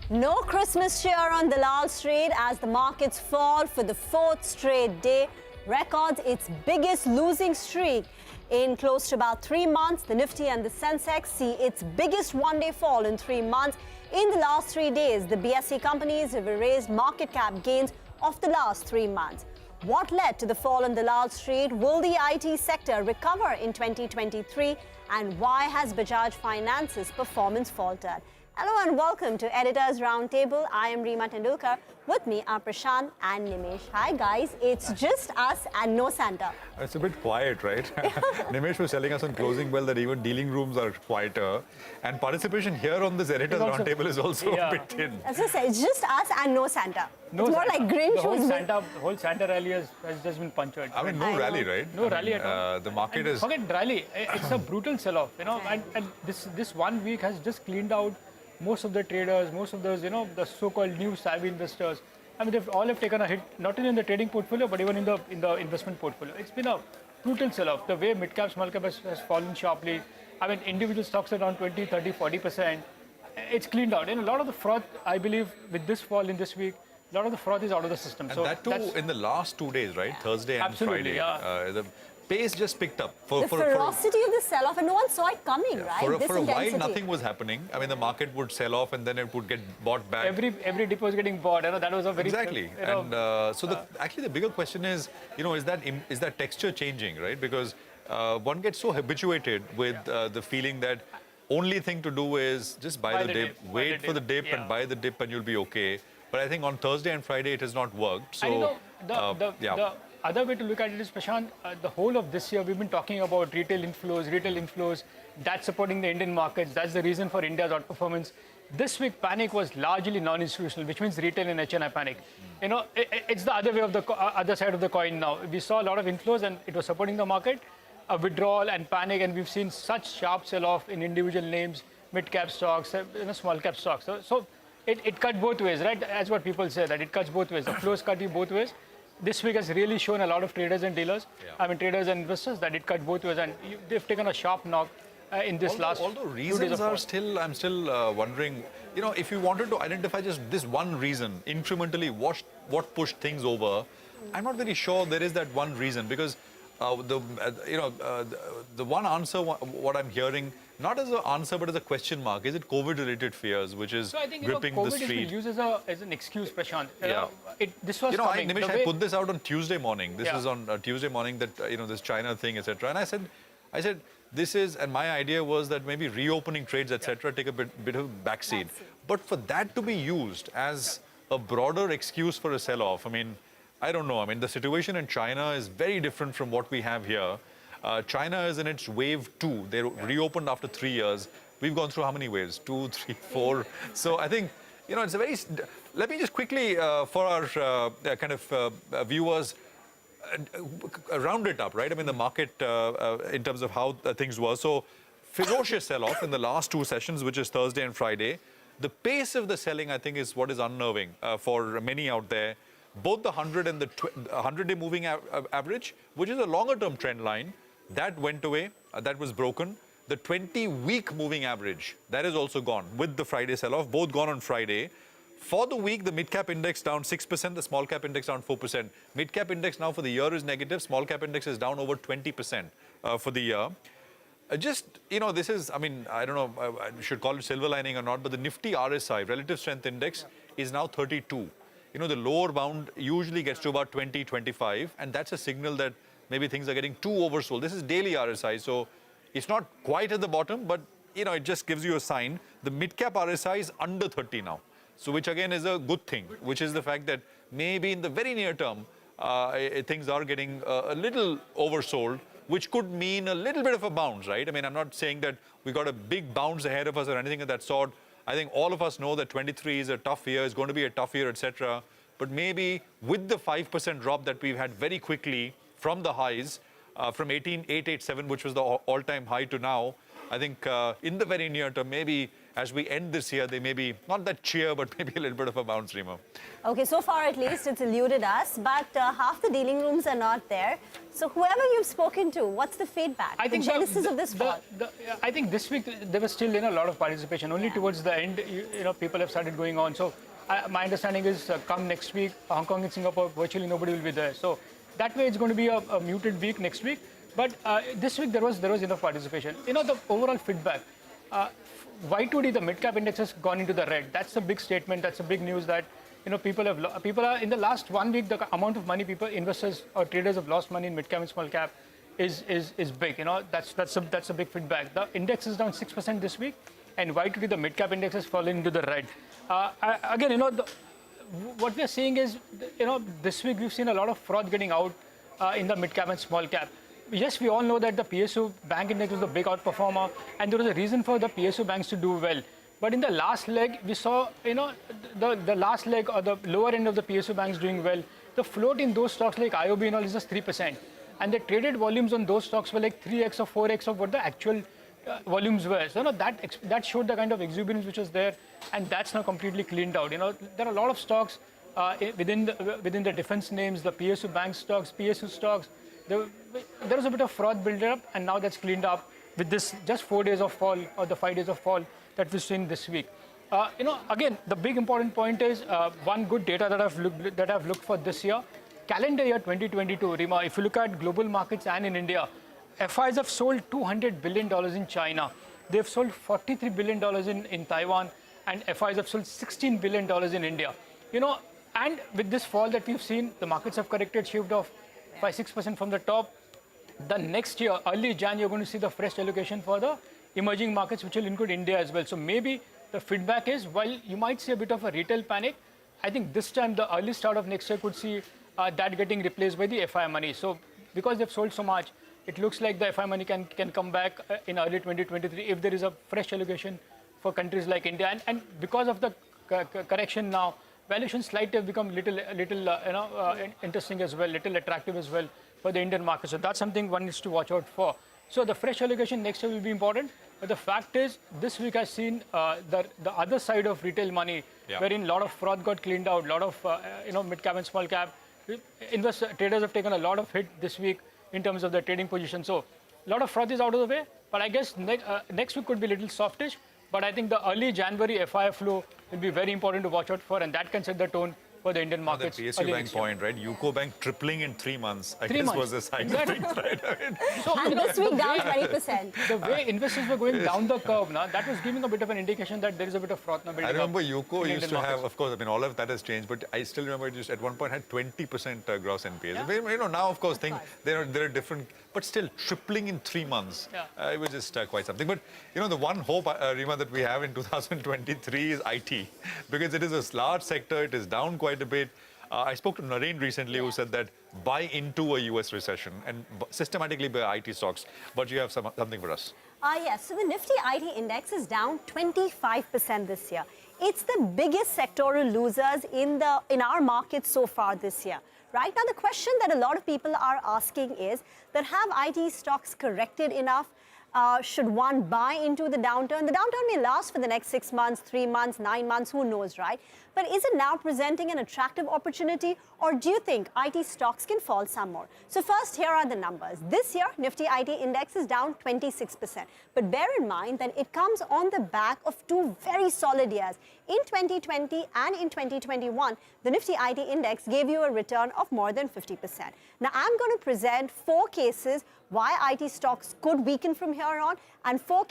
No Christmas cheer on Dalal Street as the markets fall for the fourth straight day, records its biggest losing streak. In close to about 3 months, the Nifty and the sensex see its biggest one-day fall in 3 months. In the last 3 days, the BSE companies have erased market cap gains of the last 3 months. What led to the fall on Dalal Street? Will the IT sector recover in 2023? And why has Bajaj Finance's performance faltered? Hello and welcome to Editors Roundtable. I am Reema Tendulkar. With me are Prashant and Nimesh. Hi guys, it's just us and no Santa. It's a bit quiet, right? Nimesh was telling us on closing bell that even dealing rooms are quieter. And participation here on this Editors Roundtable is also a bit thin. As I say, it's just us and no Santa. It's more like Grinch. The whole Santa rally has just been punctured. I mean, no rally, right? No rally at all. The market is... Forget rally. It's a brutal sell-off, you know. And this 1 week has just cleaned out most of the traders, most of those, you know, the so-called new savvy investors. I mean, they've all taken a hit, not only in the trading portfolio, but even in the investment portfolio. It's been a brutal sell-off. The way mid-cap, small-cap has fallen sharply. I mean, individual stocks are down 20, 30, 40%. It's cleaned out. And a lot of the fraud, I believe, with this fall in this week, a lot of the fraud is out of the system. And so that too in the last 2 days, right? Thursday and Friday. Yeah. The pace just picked up. The ferocity of the sell-off, and no one saw it coming, right? For a while, nothing was happening. I mean, the market would sell off and then it would get bought back. Every dip was getting bought. You know, that was a very... Exactly. Actually, the bigger question is, you know, is that texture changing, right? Because one gets so habituated with the feeling that only thing to do is just buy the dip, wait for the dip and buy the dip and you'll be okay. But I think on Thursday and Friday, it has not worked. So, and you know, the other way to look at it is, Prashant, the whole of this year, we've been talking about retail inflows, that's supporting the Indian markets. That's the reason for India's outperformance. This week, panic was largely non-institutional, which means retail and HNI panic. You know, it's the other way of the other side of the coin now. We saw a lot of inflows and it was supporting the market, a withdrawal and panic, and we've seen such sharp sell-off in individual names, mid-cap stocks, small-cap stocks. So it cut both ways, right? That's what people say, that it cuts both ways. The flows cut you both ways. This week has really shown a lot of traders and dealers, I mean traders and investors, that it cut both ways, and they've taken a sharp knock in this last. Although reasons are still, I'm still wondering, you know, if you wanted to identify just this one reason, incrementally what pushed things over, I'm not very sure there is that one reason, because the one answer, what I'm hearing, not as an answer but as a question mark, is it COVID-related fears which is gripping the street? COVID is used as an excuse, Prashant. This was coming. Nimesh, I put this out on Tuesday morning. This is on Tuesday morning that, this China thing, etc. And I said, this is, and my idea was that maybe reopening trades, etc., take a bit of a backseat. But for that to be used as a broader excuse for a sell-off, I mean, I don't know. I mean, the situation in China is very different from what we have here. China is in its wave 2. They reopened after 3 years. We've gone through how many waves? 2, 3, 4. So I think, it's a very... Let me just quickly, for our viewers, round it up, right? I mean, the market, in terms of how things were. So, ferocious sell-off in the last 2 sessions, which is Thursday and Friday. The pace of the selling, I think, is what is unnerving for many out there. Both the 100 and the 100-day moving average, which is a longer-term trend line, that went away, that was broken. The 20-week moving average, that is also gone with the Friday sell-off, both gone on Friday. For the week, the mid-cap index down 6%, the small-cap index down 4%. Mid-cap index now for the year is negative, small-cap index is down over 20% for the year. This is, I mean, I don't know, I should call it silver lining or not, but the Nifty RSI, relative strength index, is now 32. The lower bound usually gets to about 20, 25, and that's a signal that maybe things are getting too oversold. This is daily RSI, so it's not quite at the bottom, but, it just gives you a sign. The mid-cap RSI is under 30 now, so which again is a good thing, which is the fact that maybe in the very near term, things are getting a little oversold, which could mean a little bit of a bounce, right? I mean, I'm not saying that we got a big bounce ahead of us or anything of that sort. I think all of us know that 23 is a tough year, it's going to be a tough year, etc. But maybe with the 5% drop that we've had very quickly from the highs, from 18,887, which was the all-time high, to now. I think in the very near term, maybe as we end this year, they may be not that cheer, but maybe a little bit of a bounce, Rima. Okay, so far at least it's eluded us, but half the dealing rooms are not there. So whoever you've spoken to, what's the feedback? I think the genesis of this fall? I think this week there was still a lot of participation. Only towards the end, people have started going on. So my understanding is come next week, Hong Kong and Singapore, virtually nobody will be there. So that way it's going to be a muted week next week. But this week there was enough participation. The overall feedback. Y2D, the mid-cap index, has gone into the red. That's a big statement. That's a big news that people are in the last 1 week, the amount of money investors or traders have lost money in mid-cap and small cap is big. That's a big feedback. The index is down 6% this week, and Y2D, the mid-cap index, has fallen into the red. Again, what we are seeing is, this week we've seen a lot of fraud getting out in the mid-cap and small cap. Yes, we all know that the PSU bank index was the big outperformer, and there was a reason for the PSU banks to do well. But in the last leg, we saw, the last leg or the lower end of the PSU banks doing well. The float in those stocks like IOB and all is just 3%. And the traded volumes on those stocks were like 3x or 4x of what the actual volumes were. So that showed the kind of exuberance which was there, and that's now completely cleaned out. There are a lot of stocks within the defense names, the PSU bank stocks, PSU stocks. There was a bit of fraud build-up, and now that's cleaned up with this just 4 days of fall, or the 5 days of fall that we've seen this week. Again, the big important point is one good data that I've looked for this year. Calendar year 2022, Rima, if you look at global markets and in India, FIs have sold $200 billion in China. They've sold $43 billion in Taiwan, and FIs have sold $16 billion in India. And with this fall that we've seen, the markets have corrected, shaved off by 6% from the top. The next year, early January, you're going to see the fresh allocation for the emerging markets, which will include India as well. So maybe the feedback is, while you might see a bit of a retail panic, I think this time the early start of next year could see that getting replaced by the FI money. So because they've sold so much, it looks like the FI money can come back in early 2023 if there is a fresh allocation for countries like India. And because of the correction now, valuations slightly have become little interesting as well, little attractive as well for the Indian market. So that's something one needs to watch out for. So the fresh allocation next year will be important. But the fact is, this week I've seen the other side of retail money, wherein a lot of fraud got cleaned out, a lot of mid-cap and small cap. Traders have taken a lot of hit this week in terms of their trading position. So a lot of fraud is out of the way. But I guess next week could be a little softish. But I think the early January FI flow will be very important to watch out for, and that can set the tone for the Indian markets. The PSU bank point, right? UCO Bank tripling in 3 months, I guess was the side of things, right? And this week down 20%. The way investors were going down the curve now, that was giving a bit of an indication that there is a bit of froth now building up. I remember UCO used to have, of course, all of that has changed, but I still remember it used at one point had 20% gross NPAs. Yeah. Now, of course, there are different, but still tripling in 3 months. Yeah. It was just quite something. But, the one hope, Rima, that we have in 2023 is IT, because it is a large sector, it is down quite a bit. I spoke to Naren recently, who said that buy into a US recession and systematically buy IT stocks. But you have something for us. Yes, so the Nifty IT index is down 25% this year. It's the biggest sectoral losers in our market so far this year. Right now, the question that a lot of people are asking is that have IT stocks corrected enough? Should one buy into the downturn? The downturn may last for the next 6 months, 3 months, 9 months, who knows, right? But is it now presenting an attractive opportunity, or do you think IT stocks can fall some more? So first, here are the numbers. This year, Nifty IT index is down 26%. But bear in mind that it comes on the back of 2 very solid years. In 2020 and in 2021, the Nifty IT index gave you a return of more than 50%. Now, I'm going to present 4 cases why IT stocks could weaken from here on, and 4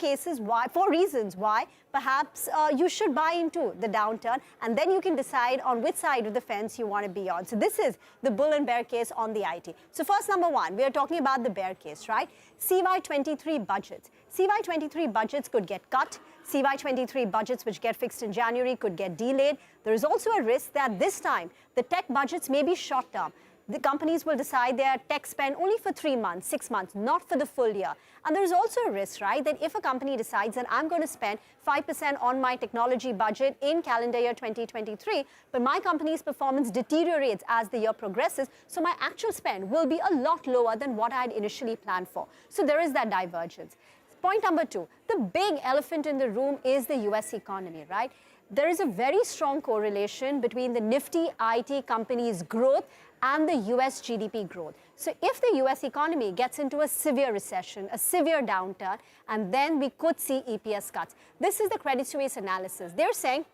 reasons why perhaps you should buy into the downturn, and then you can decide on which side of the fence you want to be on. So this is the bull and bear case on the IT. So first, number 1, we are talking about the bear case, right? CY23 budgets. CY23 budgets could get cut. CY23 budgets which get fixed in January could get delayed. There is also a risk that this time the tech budgets may be short term. The companies will decide their tech spend only for 3 months, 6 months, not for the full year. And there's also a risk, right, that if a company decides that I'm going to spend 5% on my technology budget in calendar year 2023, but my company's performance deteriorates as the year progresses, so my actual spend will be a lot lower than what I had initially planned for. So there is that divergence. Point number 2, the big elephant in the room is the US economy, right? There is a very strong correlation between the nifty IT companies' growth and the US GDP growth. So if the US economy gets into a severe recession, a severe downturn, and then we could see EPS cuts. This is the Credit Suisse analysis. They're saying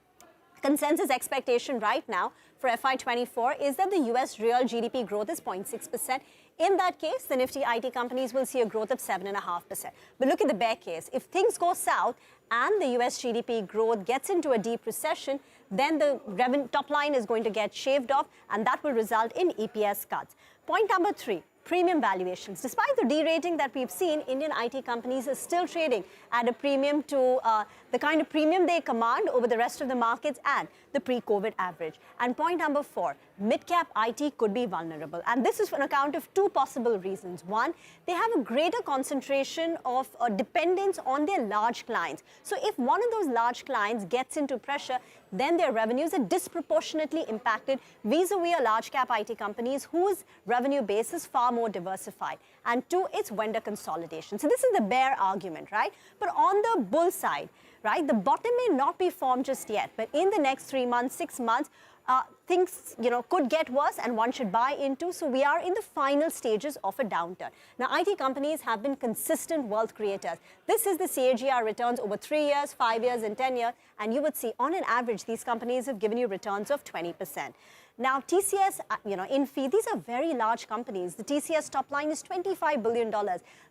consensus expectation right now for FY24 is that the US real GDP growth is 0.6%. In that case, the nifty IT companies will see a growth of 7.5%. But look at the bear case. If things go south and the US GDP growth gets into a deep recession, then the top line is going to get shaved off, and that will result in EPS cuts. Point number 3, premium valuations. Despite the derating that we've seen, Indian IT companies are still trading at a premium to the kind of premium they command over the rest of the markets and the pre-COVID average. And point number 4, mid-cap IT could be vulnerable. And this is on account of 2 possible reasons. One, they have a greater concentration of dependence on their large clients. So if one of those large clients gets into pressure, then their revenues are disproportionately impacted vis-a-vis large cap IT companies whose revenue base is far more diversified. And 2, it's vendor consolidation. So this is the bear argument, right? But on the bull side, right, the bottom may not be formed just yet, but in the next 3 months, 6 months, things could get worse and one should buy into. So we are in the final stages of a downturn. Now, IT companies have been consistent wealth creators. This is the CAGR returns over 3 years, 5 years, and 10 years. And you would see, on an average, these companies have given you returns of 20%. Now, TCS, Infi, these are very large companies. The TCS top line is $25 billion.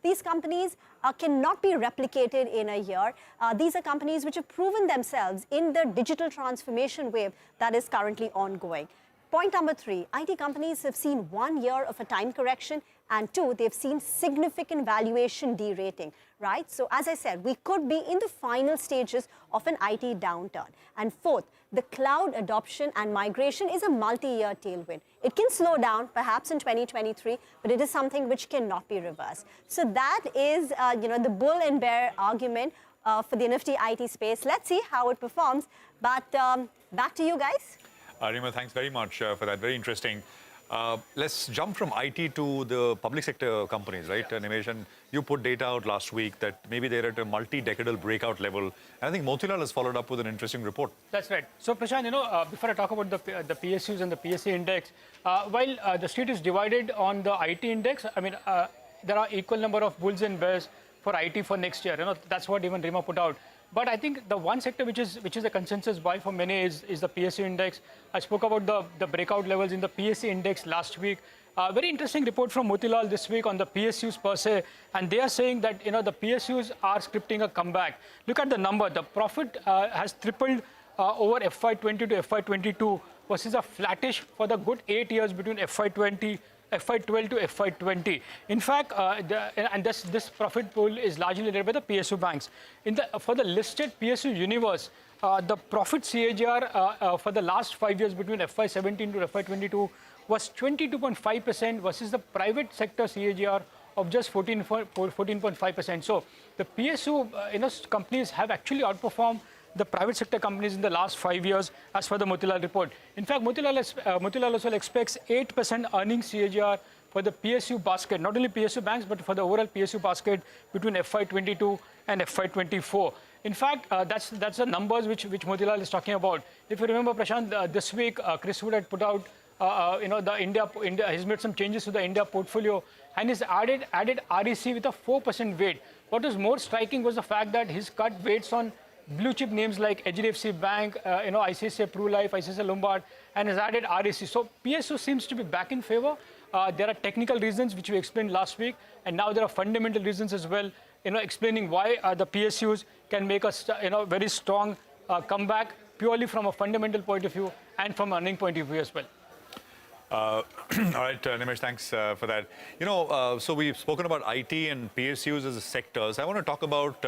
These companies cannot be replicated in a year. These are companies which have proven themselves in the digital transformation wave that is currently ongoing. Point number 3, IT companies have seen 1 year of a time correction, and 2, they've seen significant valuation derating, right? So as I said, we could be in the final stages of an IT downturn. And 4th, the cloud adoption and migration is a multi-year tailwind. It can slow down, perhaps in 2023, but it is something which cannot be reversed. So that is, the bull and bear argument for the nifty IT space. Let's see how it performs. But back to you guys. Rima, thanks very much for that. Very interesting. Let's jump from IT to the public sector companies, right? Yeah. Nimesh, and you put data out last week that maybe they're at a multi-decadal breakout level. And I think Motilal has followed up with an interesting report. That's right. So, Prashant, before I talk about the PSUs and the PSA index, while the street is divided on the IT index, there are equal number of bulls and bears for IT for next year. That's what even Rima put out. But I think the one sector which is a consensus buy for many is the PSU index. I spoke about the breakout levels in the PSU index last week. Very interesting report from Motilal this week on the PSUs per se, and they are saying that the PSUs are scripting a comeback. Look at the number. The profit has tripled over FY20 to FY22 versus a flattish for the good 8 years between FY12 to FY20. In fact, this profit pool is largely led by the PSU banks. For the listed PSU universe, the profit CAGR for the last 5 years between FY17 to FY22 was 22.5% versus the private sector CAGR of just 14.5%. So the PSU companies have actually outperformed the private sector companies in the last 5 years, as per the Motilal report. In fact, Motilal also expects 8% earnings CAGR for the PSU basket, not only PSU banks, but for the overall PSU basket between FY22 and FY24. In fact, that's the numbers which Motilal is talking about. If you remember, Prashant, this week, Chris Wood had put out, he's made some changes to the India portfolio, and he's added REC with a 4% weight. What was more striking was the fact that he's cut weights on blue chip names like HDFC Bank, ICICI Pru Life, ICICI Lombard, and has added REC. So PSU seems to be back in favor. There are technical reasons which we explained last week, and now there are fundamental reasons as well, explaining why the PSUs can make a very strong comeback purely from a fundamental point of view and from an earning point of view as well. All right, Nimesh, thanks for that. So we've spoken about IT and PSUs as sectors. I want to talk about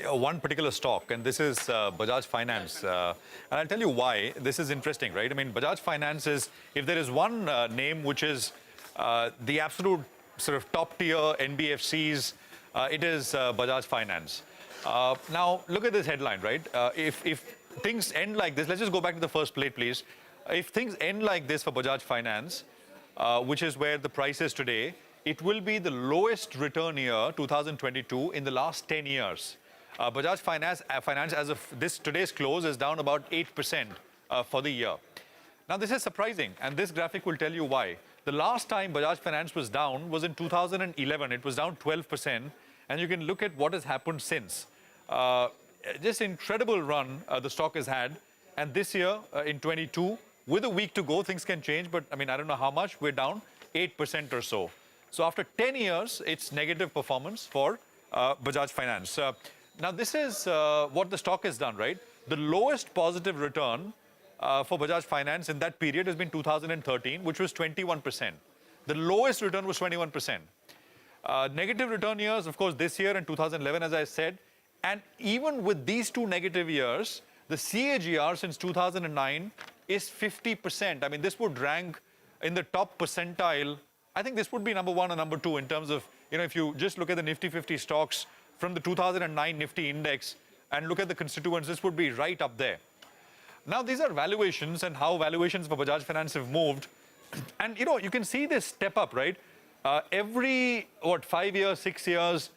one particular stock, and this is Bajaj Finance. And I'll tell you why. This is interesting, right? I mean, Bajaj Finance is, if there is one name which is the absolute sort of top tier NBFCs, it is Bajaj Finance. Now, look at this headline, right? If things end like this, let's just go back to the first plate, please. If things end like this for Bajaj Finance, which is where the price is today, it will be the lowest return year, 2022, in the last 10 years. Bajaj Finance as of today's close is down about 8% for the year. Now, this is surprising, and this graphic will tell you why. The last time Bajaj Finance was down was in 2011. It was down 12%, and you can look at what has happened since. Just incredible run the stock has had, and this year, in 22, with a week to go, things can change, but I mean, I don't know how much, we're down 8% or so. So after 10 years, it's negative performance for Bajaj Finance. Now, this is what the stock has done, right? The lowest positive return for Bajaj Finance in that period has been 2013, which was 21%. The lowest return was 21%. Negative return years, of course, this year and 2011, as I said. And even with these two negative years, the CAGR since 2009 is 50%. I mean, this would rank in the top percentile. I think this would be number one or number two in terms of, you know, if you just look at the Nifty 50 stocks from the 2009 Nifty index and look at the constituents, this would be right up there. Now, these are valuations and how valuations for Bajaj Finance have moved. And, you know, you can see this step up, right? Every, 5 years, 6 years,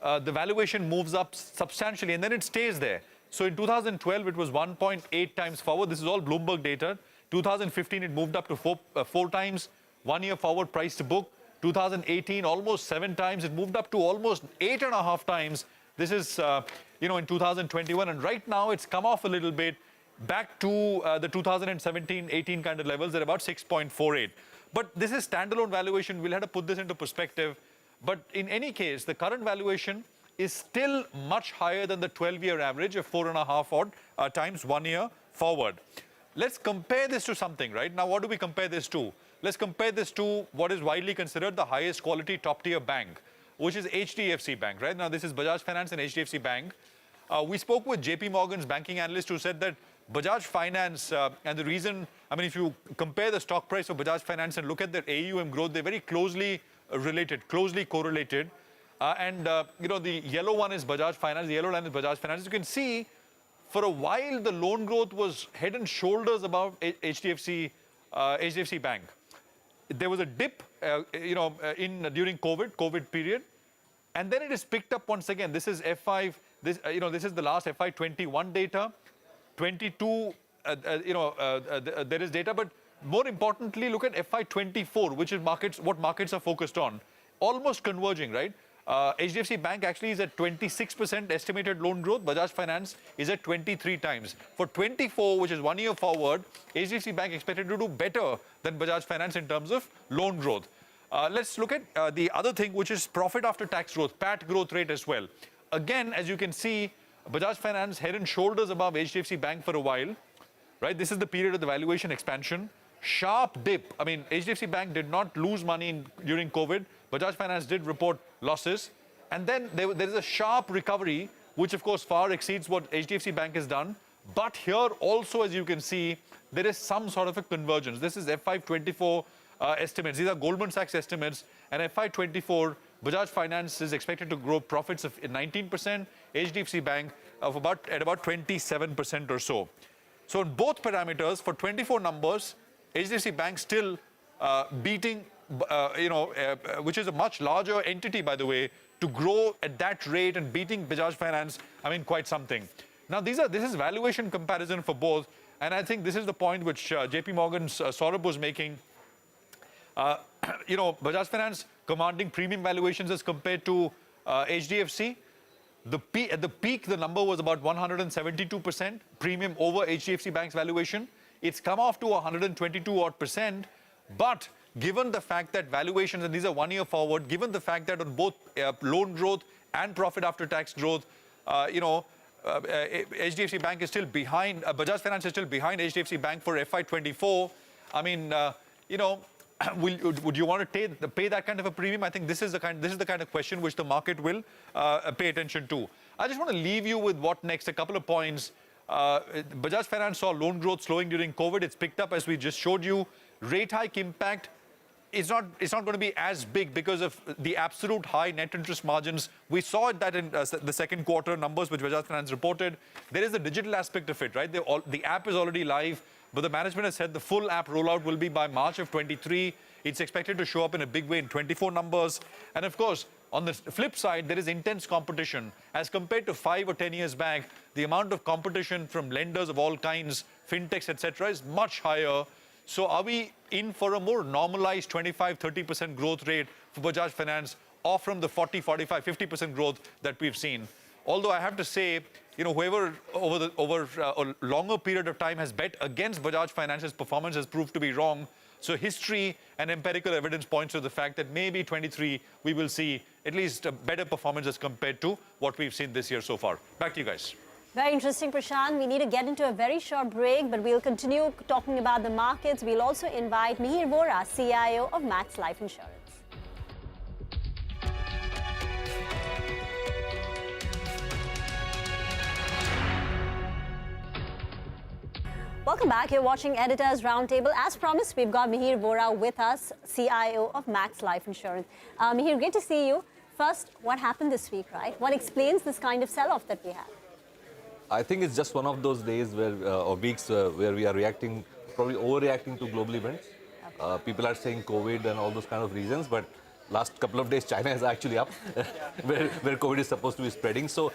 the valuation moves up substantially and then it stays there. So in 2012, it was 1.8 times forward. This is all Bloomberg data. 2015, it moved up to 4 times. 1 year forward price to book. 2018, almost 7 times. It moved up to almost 8.5 times. This is, you know, in 2021. And right now, it's come off a little bit back to the 2017-18 kind of levels at about 6.48. But this is standalone valuation. We'll have to put this into perspective. But in any case, the current valuation is still much higher than the 12-year average of 4.5 odd times 1 year forward. Let's compare this to something, right? Now, what do we compare this to? Let's compare this to what is widely considered the highest quality top-tier bank, which is HDFC Bank, right? Now, this is Bajaj Finance and HDFC Bank. We spoke with JP Morgan's banking analyst who said that Bajaj Finance, and the reason, I mean, if you compare the stock price of Bajaj Finance and look at their AUM growth, they're very closely related, closely correlated. You know, the yellow one is Bajaj Finance, the yellow line is Bajaj Finance. You can see, for a while, the loan growth was head and shoulders above HDFC Bank. There was a dip, you know, during COVID period, and then it is picked up once again. This is F5. This, you know, this is the last FY21 data. 22, you know, there is data, but more importantly, look at FY24, which is what markets are focused on. Almost converging, right? HDFC Bank actually is at 26% estimated loan growth. Bajaj Finance is at 23 times. For 24, which is 1 year forward, HDFC Bank expected to do better than Bajaj Finance in terms of loan growth. Let's look at the other thing, which is profit after tax growth, PAT growth rate as well. Again, as you can see, Bajaj Finance head and shoulders above HDFC Bank for a while, right? This is the period of the valuation expansion. Sharp dip. I mean, HDFC Bank did not lose money during COVID. Bajaj Finance did report losses. And then there is a sharp recovery, which of course far exceeds what HDFC Bank has done. But here also, as you can see, there is some sort of a convergence. This is FY24 estimates. These are Goldman Sachs estimates. And FY24, Bajaj Finance is expected to grow profits of 19%, HDFC Bank of about 27% or so. So in both parameters, for 24 numbers, HDFC Bank still beating, you know, which is a much larger entity, by the way, to grow at that rate and beating Bajaj Finance, I mean, quite something. Now, this is valuation comparison for both, and I think this is the point which JP Morgan's Saurabh was making. You know, Bajaj Finance commanding premium valuations as compared to HDFC. At the peak, the number was about 172% premium over HDFC Bank's valuation. It's come off to 122 odd percent, but given the fact that valuations, and these are 1 year forward, given the fact that on both loan growth and profit after tax growth, you know, HDFC Bank is still behind, Bajaj Finance is still behind HDFC Bank for FY24. I mean, you know, would you want to pay that kind of a premium? I think this is the kind of question which the market will pay attention to. I just want to leave you with what next. A couple of points. Bajaj Finance saw loan growth slowing during COVID. It's picked up as we just showed you. Rate hike impact is not going to be as big because of the absolute high net interest margins. We saw that in the second quarter numbers which Bajaj Finance reported. There is the digital aspect of it, right? The app is already live. But the management has said the full app rollout will be by March of 23. It's expected to show up in a big way in 24 numbers. And of course, on the flip side, there is intense competition. As compared to 5 or 10 years back, the amount of competition from lenders of all kinds, fintechs, etc., is much higher. So are we in for a more normalized 25-30% growth rate for Bajaj Finance, off from the 40, 45, 50% growth that we've seen? Although I have to say, whoever over a longer period of time has bet against Bajaj Finance's performance has proved to be wrong. So history and empirical evidence points to the fact that maybe 23 we will see at least a better performance as compared to what we've seen this year so far. Back to you guys. Very interesting, Prashant. We need to get into a very short break, but we'll continue talking about the markets. We'll also invite Mihir Vora, CIO of Max Life Insurance. Welcome back. You're watching Editors Roundtable. As promised, we've got Mihir Vora with us, CIO of Max Life Insurance. Mihir, great to see you. First, what happened this week, right? What explains this kind of sell-off that we have? I think it's just one of those days or weeks where we are probably overreacting to global events. People are saying COVID and all those kind of reasons, but last couple of days, China is actually up, where COVID is supposed to be spreading. So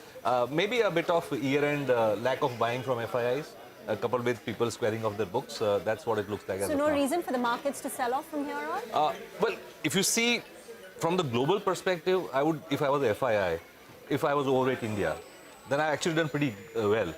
maybe a bit of year-end lack of buying from FIIs. Coupled with people squaring off their books, that's what it looks like. So no reason for the markets to sell off from here on? Well, if you see from the global perspective, I would, if I was a FII, if I was overweight India, then I actually done pretty well,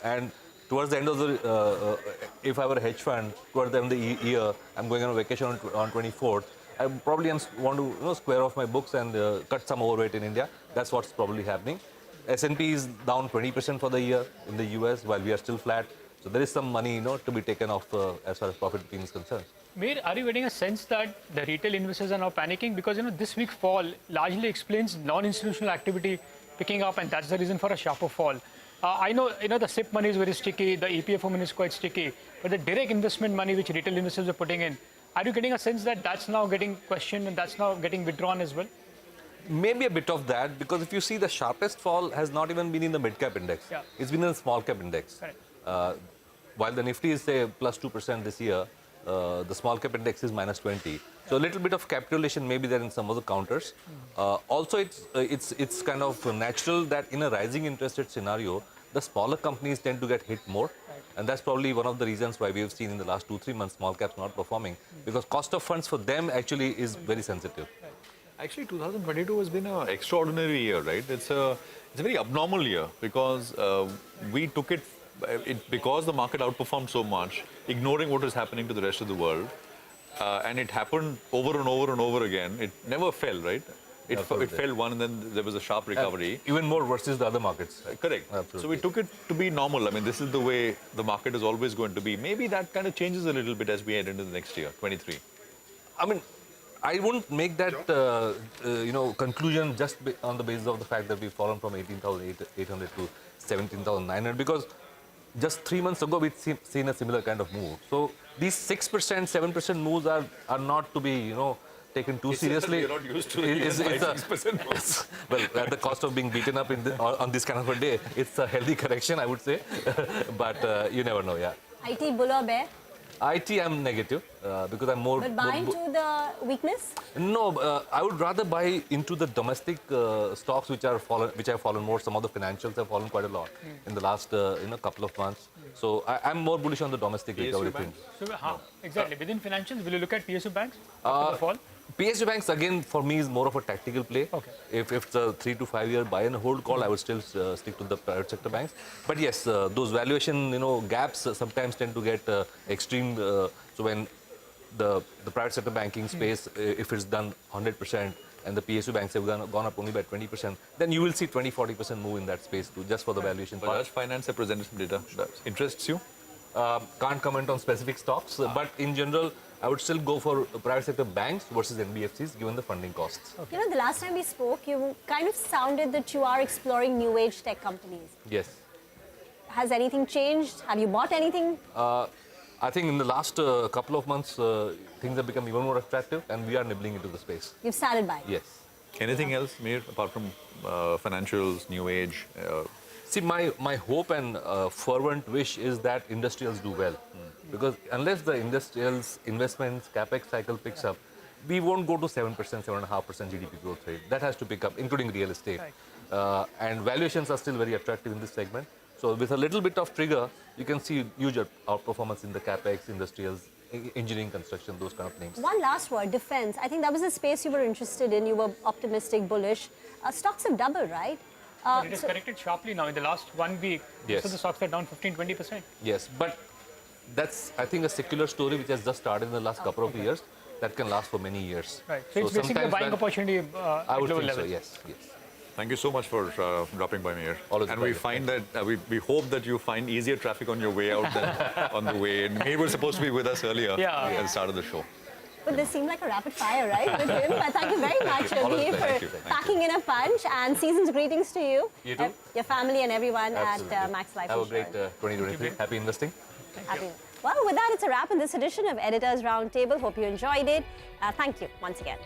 and towards the end of the, if I were a hedge fund, towards the end of the year, I'm going on a vacation on 24th, I probably want to square off my books and cut some overweight in India. That's what's probably happening. S&P is down 20% for the year in the US, while we are still flat. So there is some money, to be taken off as far as profit booking is concerned. Mir, are you getting a sense that the retail investors are now panicking? Because, this week fall largely explains non-institutional activity picking up, and that's the reason for a sharper fall. I know, the SIP money is very sticky, the EPFO money is quite sticky, but the direct investment money which retail investors are putting in, are you getting a sense that that's now getting questioned and that's now getting withdrawn as well? Maybe a bit of that, because if you see the sharpest fall has not even been in the mid-cap index. Yeah. It's been in the small-cap index. While the Nifty is, say, plus 2% this year, the small-cap index is minus 20. So a little bit of capitulation may be there in some of the counters. Also, it's kind of natural that in a rising interest rate scenario, the smaller companies tend to get hit more. And that's probably one of the reasons why we have seen in the last 2-3 months small caps not performing, because cost of funds for them actually is very sensitive. Actually, 2022 has been an extraordinary year, right? It's a very abnormal year because we took it because the market outperformed so much, ignoring what is happening to the rest of the world. And it happened over and over and over again. It never fell, right? It fell one and then there was a sharp recovery. Even more versus the other markets. Correct. Absolutely. So we took it to be normal. I mean, this is the way the market is always going to be. Maybe that kind of changes a little bit as we head into the next year, 23. I mean, I wouldn't make that conclusion just on the basis of the fact that we've fallen from 18,800 to 17,900, because just 3 months ago we'd seen a similar kind of move. So these 6%, 7% moves are not to be taken too seriously. You're not used to it. 6% moves. Well, at the cost of being beaten up on this kind of a day, it's a healthy correction, I would say. But you never know, yeah. IT bull or bear? IT, I'm negative because I'm more. But buy into the weakness? No, I would rather buy into the domestic stocks which have fallen more. Some of the financials have fallen quite a lot in the last couple of months. So I'm more bullish on the domestic recovery thing. So exactly within financials, will you look at PSU banks after the fall? PSU banks again for me is more of a tactical play. Okay. If it's a 3 to 5 year buy and hold call, I would still stick to the private sector banks. But yes, those valuation gaps sometimes tend to get extreme. So when the private sector banking space, if it's done 100% and the PSU banks have gone up only by 20%, then you will see 20-40% move in that space too, just for the valuation part. Bajaj Finance have presented some data that interests you. Can't comment on specific stocks, but in general, I would still go for private sector banks versus NBFCs given the funding costs. You know, the last time we spoke, you kind of sounded that you are exploring new age tech companies. Yes. Has anything changed? Have you bought anything? I think in the last couple of months, things have become even more attractive and we are nibbling into the space. You've started buying? Yes. Anything else, Mir, apart from financials, new age? See, my hope and fervent wish is that industrials do well. Because unless the industrials investments, capex cycle picks up, we won't go to 7%, 7.5% GDP growth rate. That has to pick up, including real estate. Right. And valuations are still very attractive in this segment. So with a little bit of trigger, you can see huge outperformance in the capex, industrials, engineering, construction, those kind of names. One last word, defense. I think that was a space you were interested in. You were optimistic, bullish. Stocks have doubled, right? But it has corrected sharply now in the last 1 week. Yes. So the stocks are down 15-20%. Yes, but that's, I think, a secular story which has just started in the last couple of years that can last for many years. Right. So it's basically a buying opportunity I would at lower think levels. so, yes, yes. Thank you so much for dropping by, Mir. Always a and we pleasure. find that we hope that you find easier traffic on your way out than on the way in. Mir was supposed to be with us earlier at the start of the show. But this seemed like a rapid fire, right, with him? But thank you very much, Always Ravi, thank for you. packing in a punch. And season's greetings to you. You too. Your family and everyone Absolutely. at Max Life Have a Insurance. great 2023. Happy investing. Happy. Well, with that, it's a wrap on this edition of Editors Roundtable. Hope you enjoyed it. Thank you once again.